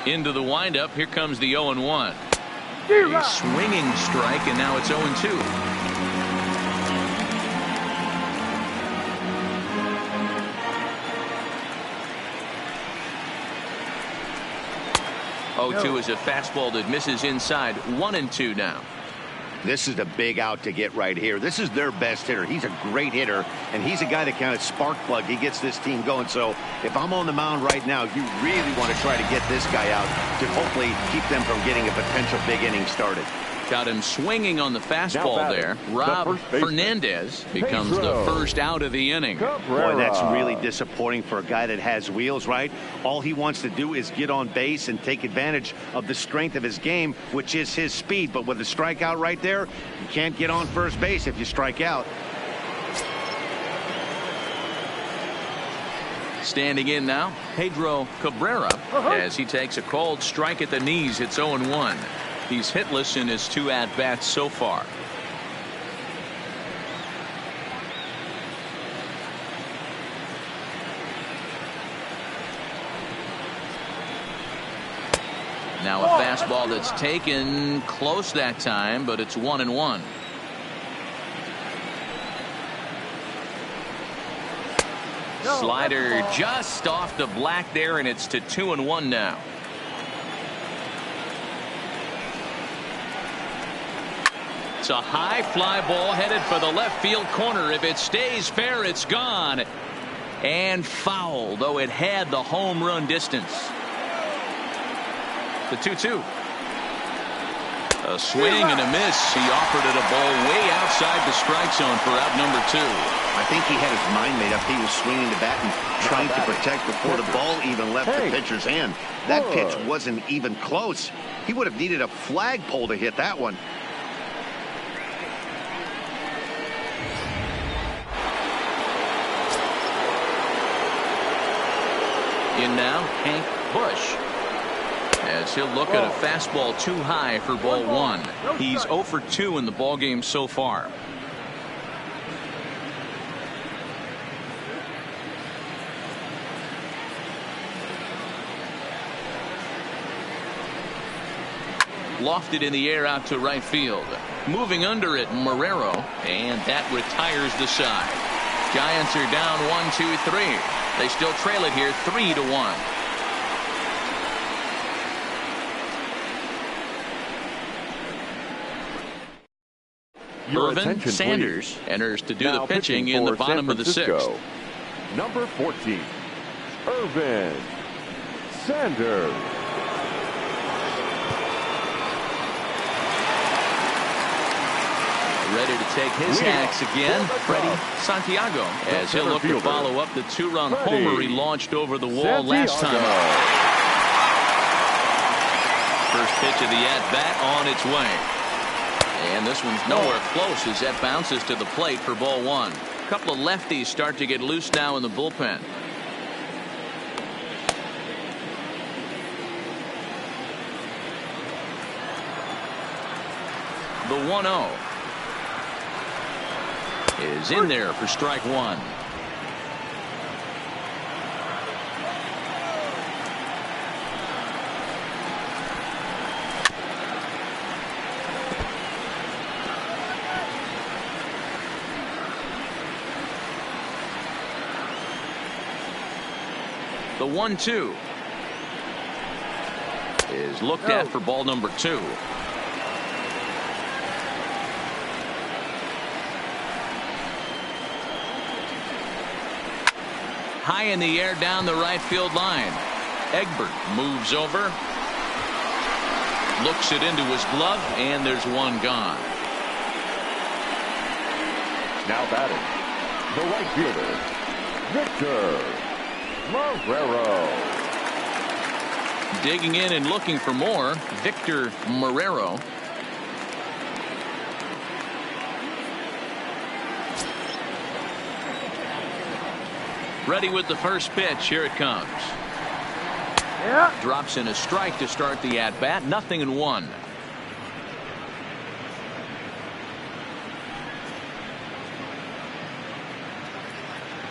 Into the windup, here comes the 0-1. A swinging strike, and now it's 0-2. 0-2 is a fastball that misses inside. 1-2 now. This is a big out to get right here. This is their best hitter. He's a great hitter, and he's a guy that kind of spark plug. He gets this team going. So if I'm on the mound right now, you really want to try to get this guy out to hopefully keep them from getting a potential big inning started. Got him swinging on the fastball there. Rob Fernandez becomes the first out of the inning. Boy, that's really disappointing for a guy that has wheels, right? All he wants to do is get on base and take advantage of the strength of his game, which is his speed. But with a strikeout right there, you can't get on first base if you strike out. Standing in now, Pedro Cabrera, as he takes a called strike at the knees. It's 0-1. He's hitless in his 2 at-bats so far. Now a fastball that's taken close that time, but it's 1-1. Slider just off the black there, and it's to 2-1 now. It's a high fly ball headed for the left field corner. If it stays fair, it's gone. And foul, though it had the home run distance. The 2-2. A swing and a miss. He offered it a ball way outside the strike zone for out number 2. I think he had his mind made up. He was swinging the bat and trying to protect before the ball even left the pitcher's hand. That pitch wasn't even close. He would have needed a flagpole to hit that one. In now, Hank Bush, as he'll look at a fastball too high for ball 1. He's 0 for 2 in the ballgame so far. Lofted in the air out to right field. Moving under it, Marrero, and that retires the side. Giants are down 1-2-3. They still trail it here 3-1. Irvin Sanders enters to do the pitching in the bottom of the 6th. Number 14, Irvin Sanders. Ready to take his hacks again, Freddie Santiago, as he'll look to follow up the 2-run homer he launched over the wall last time. first pitch of the at-bat on its way. And this one's nowhere close as that bounces to the plate for ball one. A couple of lefties start to get loose now in the bullpen. The 1-0 is in there for strike one. The 1-2 is looked at for ball number two. High in the air down the right field line. Egbert moves over. Looks it into his glove, and there's one gone. Now batting, the right fielder, Victor Marrero. Digging in and looking for more, Victor Marrero. Ready with the first pitch. Here it comes. Yeah. Drops in a strike to start the at-bat. 0-1.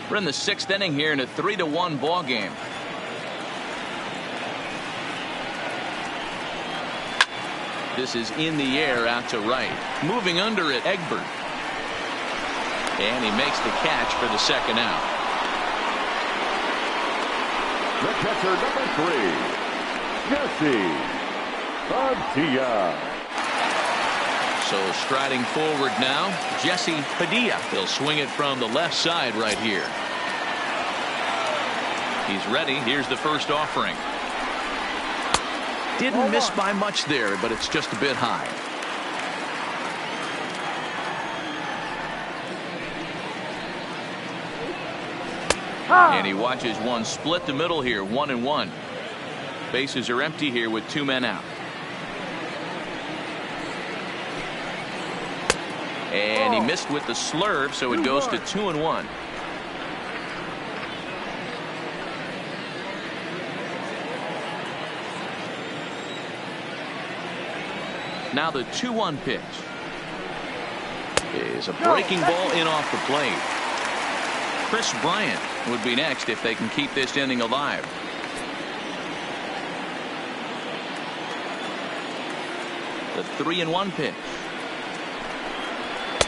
We're in the sixth inning here in a 3-1 ball game. This is in the air out to right. Moving under it, Egbert. And he makes the catch for the second out. The catcher, number 3, Jesse Padilla. So striding forward now, Jesse Padilla. He'll swing it from the left side right here. He's ready. Here's the first offering. Didn't miss by much there, but it's just a bit high. And he watches one split the middle here. 1-1. Bases are empty here with 2 men out. And he missed with the slurve, so it goes to 2-1. Now the 2-1 pitch is a breaking ball in off the plate. Chris Bryant would be next if they can keep this inning alive. The 3-1 pitch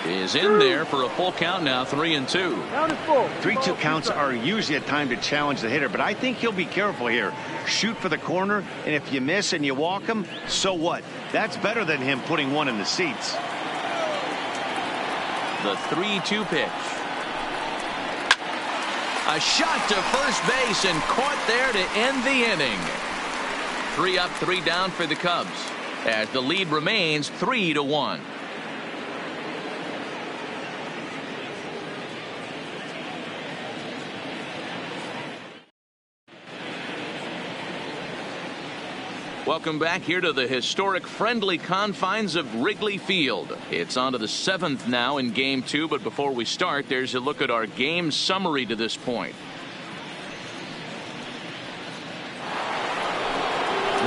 is in there for a full count now. 3-2. 3-2 counts are usually a time to challenge the hitter, but I think he'll be careful here. Shoot for the corner, and if you miss and you walk him, so what? That's better than him putting one in the seats. The 3-2 pitch. A shot to first base and caught there to end the inning. 3 up, 3 down for the Cubs as the lead remains 3-1. Welcome back here to the historic friendly confines of Wrigley Field. It's on to the 7th now in game 2, but before we start, there's a look at our game summary to this point.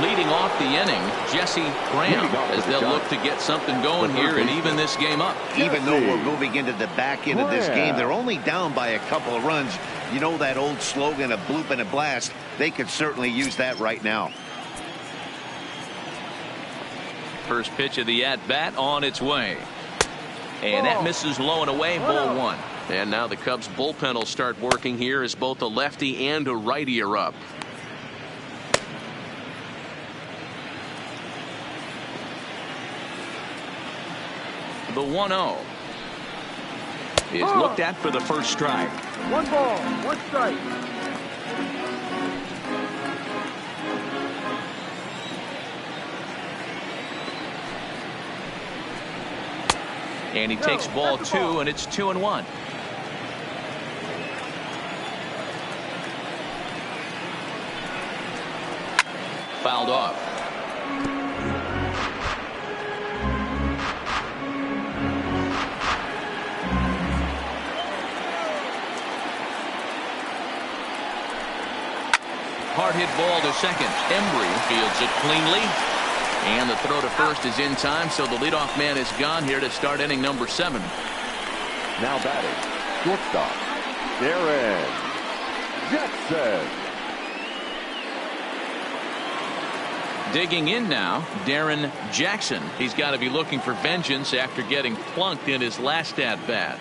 Leading off the inning, Jesse Graham, as they'll look to get something going here and even this game up. Even though we're moving into the back end of this game, they're only down by a couple of runs. You know that old slogan, a bloop and a blast. They could certainly use that right now. First pitch of the at-bat on its way. And that misses low and away, ball 1. And now the Cubs bullpen will start working here as both a lefty and a righty are up. The 1-0 is looked at for the first strike. 1 ball, 1 strike. And he takes ball 2, and it's 2-1. Fouled off. hard hit ball to second. Embry fields it cleanly. And the throw to first is in time, so the leadoff man is gone here to start inning number 7. Now batting, shortstop, Darren Jackson. Digging in now, Darren Jackson. He's got to be looking for vengeance after getting plunked in his last at-bat.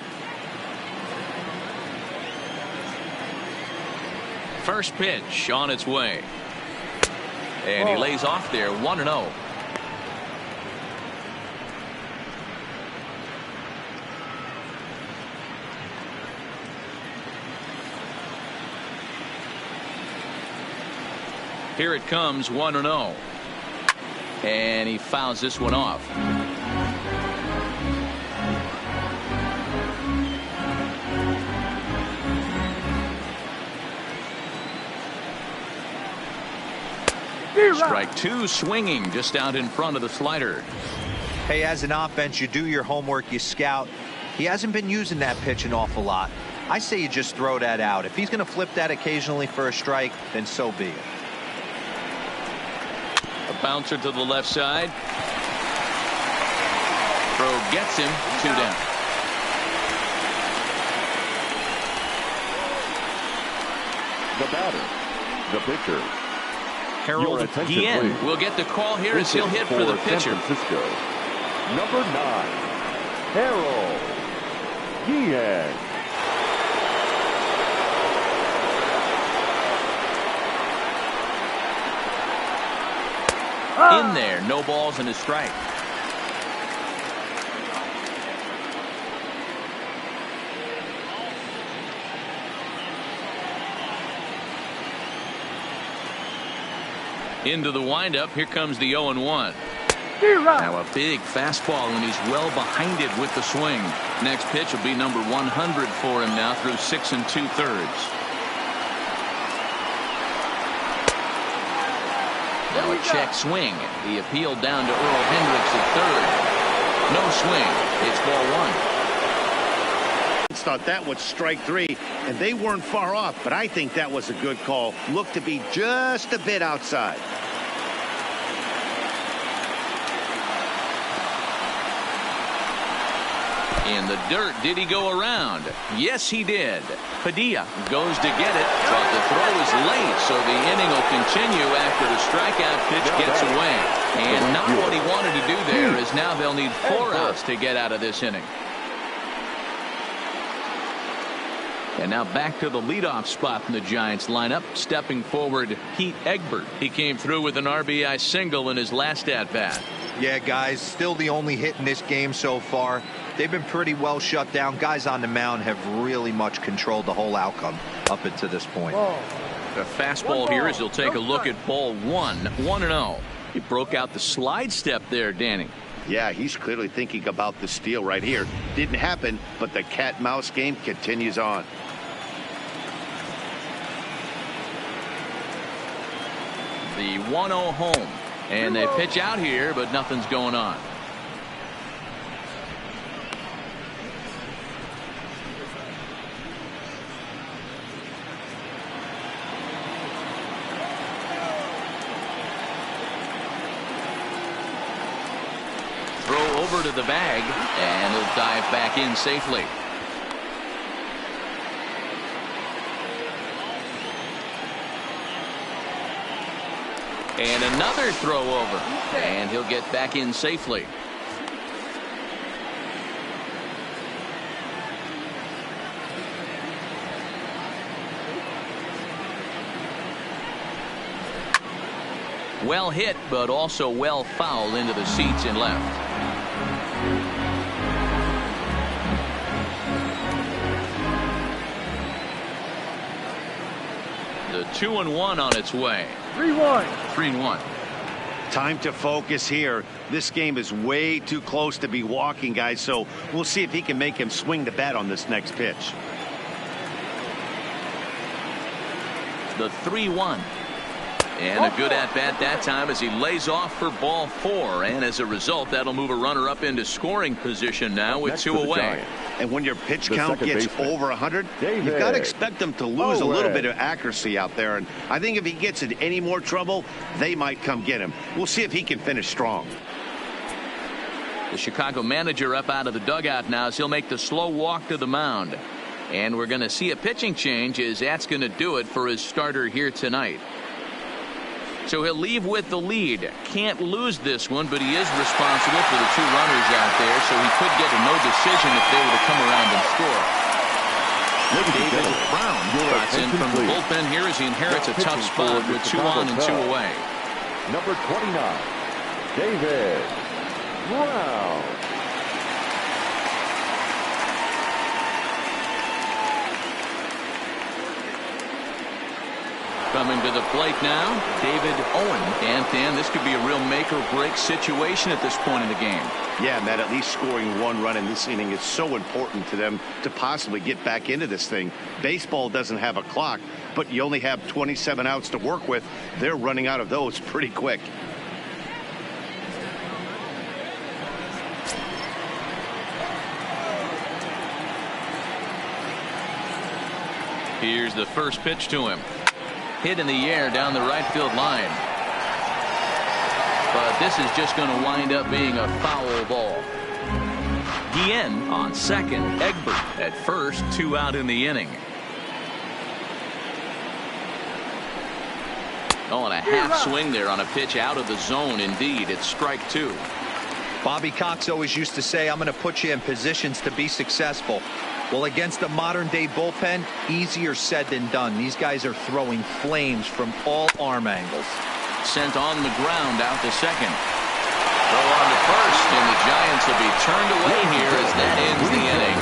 First pitch on its way. And he lays off there, 1-0. Here it comes, 1-0. And he fouls this one off. Strike 2, swinging just out in front of the slider. Hey, as an offense, you do your homework, you scout. He hasn't been using that pitch an awful lot. I say you just throw that out. If he's going to flip that occasionally for a strike, then so be it. A bouncer to the left side. Throw gets him, 2 down. The batter, the pitcher. Harold Guillen will get the call here as he'll hit for the pitcher. San Francisco, number 9, Harold Guillen. In there, no balls and a strike. Into the windup, here comes the 0-1. Now a big fastball, and he's well behind it with the swing. Next pitch will be number 100 for him now through 6 2/3. Now a check swing. The appeal down to Earl Hendricks at third. No swing. It's ball 1. Thought that was strike 3, and they weren't far off, but I think that was a good call. Looked to be just a bit outside. In the dirt, did he go around? Yes, he did. Padilla goes to get it, but the throw is late, so the inning will continue after the strikeout pitch gets away. And not what he wanted to do there, as now they'll need 4 outs to get out of this inning. And now back to the leadoff spot in the Giants lineup. Stepping forward, Pete Egbert. He came through with an RBI single in his last at-bat. Yeah, guys, still the only hit in this game so far. They've been pretty well shut down. Guys on the mound have really much controlled the whole outcome up until this point. The fastball here as he'll take a look at ball 1, 1-0. He broke out the slide step there, Danny. Yeah, he's clearly thinking about the steal right here. Didn't happen, but the cat-mouse game continues on. The 1-0 home. And they pitch out here, but nothing's going on. Throw over to the bag, and he'll dive back in safely. And another throw over, and he'll get back in safely. Well hit, but also well fouled into the seats and left. The 2-1 on its way. 3-1. 3-1. Time to focus here. This game is way too close to be walking, guys, so we'll see if he can make him swing the bat on this next pitch. The 3-1. And a good at-bat that time as he lays off for ball 4. And as a result, that'll move a runner up into scoring position now with 2 away. And when your pitch count gets over 100, you've got to expect them to lose a little bit of accuracy out there. And I think if he gets in any more trouble, they might come get him. We'll see if he can finish strong. The Chicago manager up out of the dugout now as he'll make the slow walk to the mound. And we're going to see a pitching change as that's going to do it for his starter here tonight. So he'll leave with the lead. Can't lose this one, but he is responsible for the 2 runners out there, so he could get a no decision if they were to come around and score. David Brown trots in from the bullpen here as he inherits a tough spot with 2 on and 2 away. Number 29, David Brown. Coming to the plate now, David Owen. And Dan, this could be a real make or break situation at this point in the game. Yeah, Matt, at least scoring 1 run in this inning is so important to them to possibly get back into this thing. Baseball doesn't have a clock, but you only have 27 outs to work with. They're running out of those pretty quick. Here's the first pitch to him. Hit in the air down the right field line. But this is just going to wind up being a foul ball. Guillen on second. Egbert at first. 2 out in the inning. Oh, and a half swing there on a pitch out of the zone. Indeed, it's strike 2. Bobby Cox always used to say, I'm going to put you in positions to be successful. Well, against a modern-day bullpen, easier said than done. These guys are throwing flames from all arm angles. Sent on the ground out to second. Throw on to first, and the Giants will be turned away here as that ends the inning.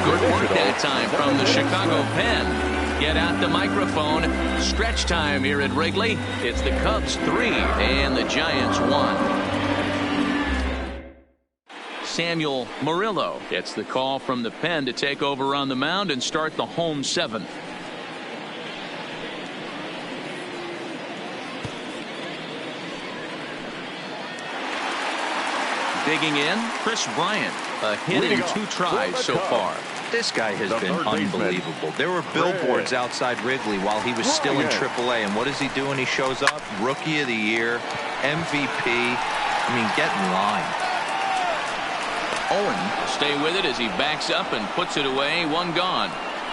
Good work that time from the Chicago pen. Get out the microphone. Stretch time here at Wrigley. It's the Cubs 3 and the Giants 1. Samuel Murillo gets the call from the pen to take over on the mound and start the home 7th. Digging in, Chris Bryant. A hit in 2 tries so far. This guy has been unbelievable. There were billboards outside Wrigley while he was still in AAA, and what is he doing? He shows up, Rookie of the Year, MVP. I mean, get in line. Owen stay with it as he backs up and puts it away. 1 gone.